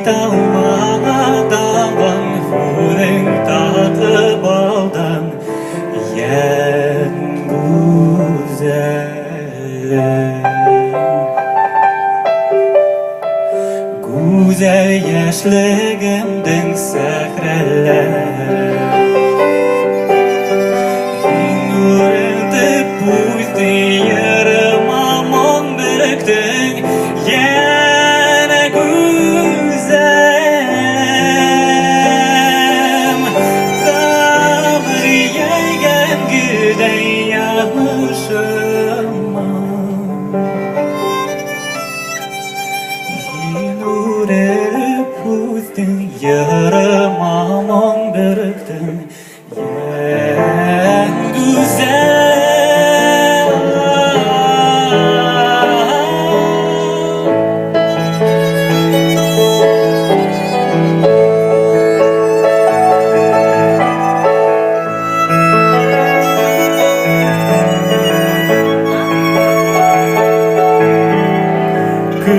Тауадан хурың татып алдан Йәнгүзәлем Гүзәл яшьлегемдең сәхрәләре Нурыңды пүзде ярыма моң бөректең Йәнгүзәлем Тамыр йәйгән гүдәй янышыма Нурыңды пүзде ярыма моң бөректең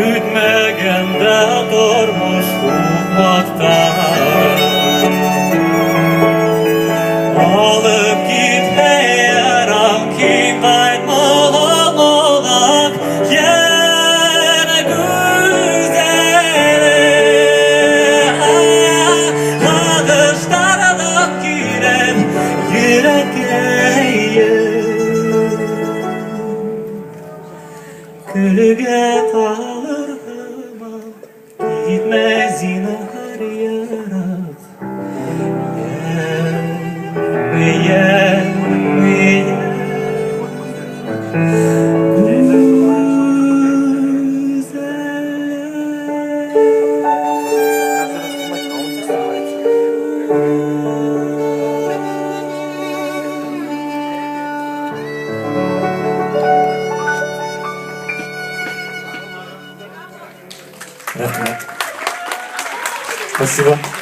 Күтмәгәндә тормыш булмакта Алып китмә ярам ки кайтмаганлык Йәнгүзәлем Һагыштарылып кирәк йөрәккә Күлгә талыр һыман Китмә зинһар ярап Спасибо.